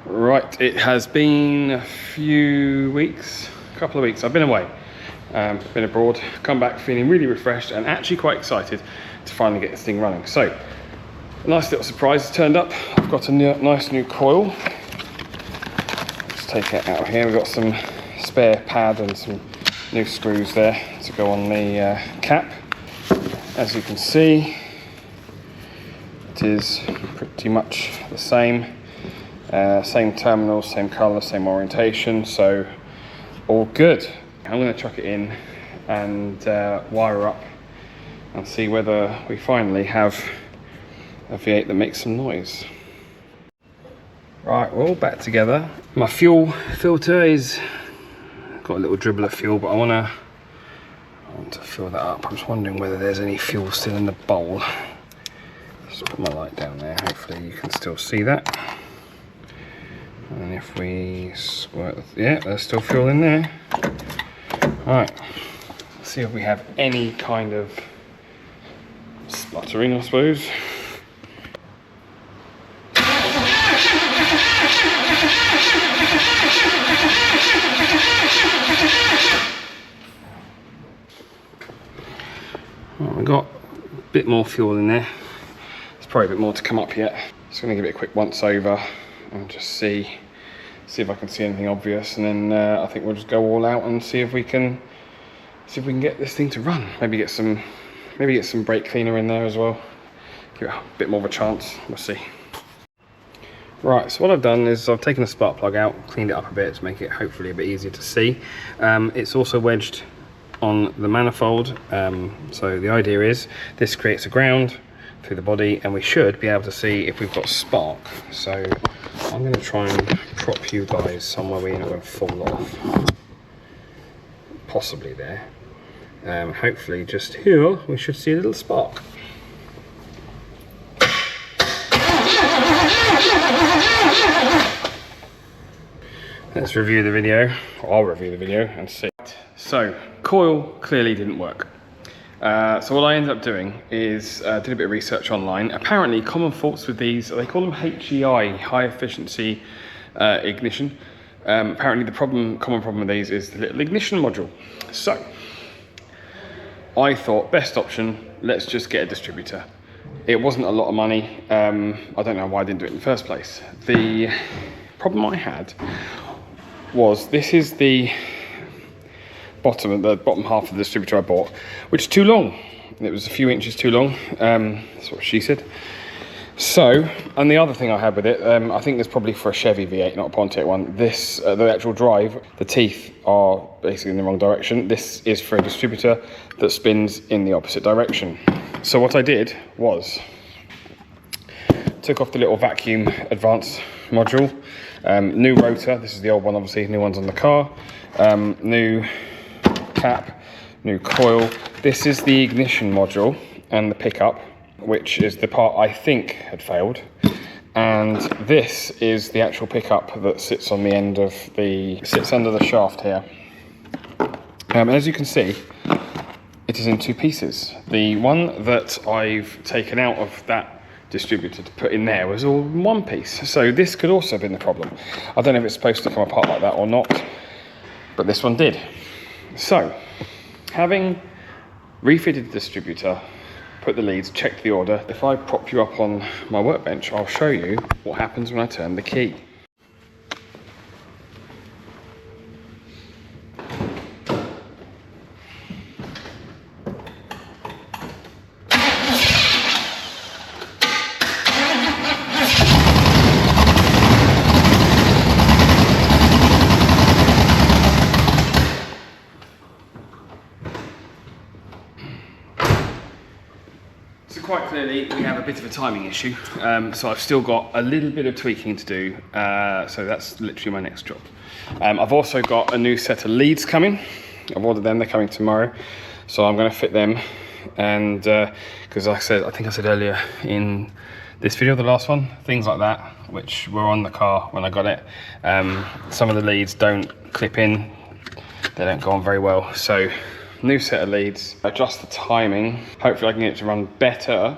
Right, it has been a few weeks, a couple of weeks. I've been away, been abroad, come back feeling really refreshed and actually quite excited to finally get this thing running. So, a nice little surprise has turned up. I've got a nice new coil. Let's take it out here. We've got some spare pad and some new screws there to go on the cap. As you can see, it is pretty much the same. Same terminal, same colour, same orientation, so all good. I'm going to chuck it in and wire up and see whether we finally have a V8 that makes some noise. Right, we're all back together. My fuel filter is got a little dribble of fuel, but I want to fill that up. I'm just wondering whether there's any fuel still in the bowl. Just put my light down there, hopefully you can still see that. And if we squirt, yeah, there's still fuel in there. Right, let's see if we have any kind of sputtering, I suppose. Right, we've got a bit more fuel in there. There's probably a bit more to come up yet. Just going to give it a quick once over and just see if I can see anything obvious, and then I think we'll just go all out and see if we can get this thing to run. Maybe get some brake cleaner in there as well. Give it a bit more of a chance. We'll see. Right, so what I've done is I've taken the spark plug out, cleaned it up a bit to make it hopefully a bit easier to see. It's also wedged on the manifold, so the idea is this creates a ground through the body, and we should be able to see if we've got spark. So I'm going to try and prop you guys somewhere where you're not going to fall off. Possibly there. Hopefully just here we should see a little spark. Let's review the video. I'll review the video and see. So, coil clearly didn't work. So what I ended up doing is did a bit of research online. Apparently common faults with these, they call them HEI, high efficiency ignition. Apparently the common problem with these is the little ignition module. So I thought best option, let's just get a distributor. It wasn't a lot of money. I don't know why I didn't do it in the first place. The problem I had was this is the bottom half of the distributor I bought, which is too long. It was a few inches too long. That's what she said. So, and the other thing I had with it, I think it's probably for a Chevy V8, not a Pontiac one. This, the actual drive, the teeth are basically in the wrong direction. This is for a distributor that spins in the opposite direction. So what I did was took off the little vacuum advance module, new rotor. This is the old one, obviously. New one's on the car. New cap, new coil. This is the ignition module and the pickup, which is the part I think had failed, and this is the actual pickup that sits on the end of sits under the shaft here. As you can see, it is in two pieces. The one that I've taken out of that distributor to put in there was all in one piece, so this could also have been the problem. I don't know if it's supposed to come apart like that or not, but this one did. So, having refitted the distributor, put the leads, checked the order, if I prop you up on my workbench, I'll show you what happens when I turn the key. So quite clearly we have a bit of a timing issue, so I've still got a little bit of tweaking to do, so that's literally my next job. I've also got a new set of leads coming. I've ordered them, they're coming tomorrow, so I'm going to fit them, and because I think I said earlier in this video, the last one, things like that which were on the car when I got it, some of the leads don't clip in, they don't go on very well, so new set of leads, adjust the timing. Hopefully I can get it to run better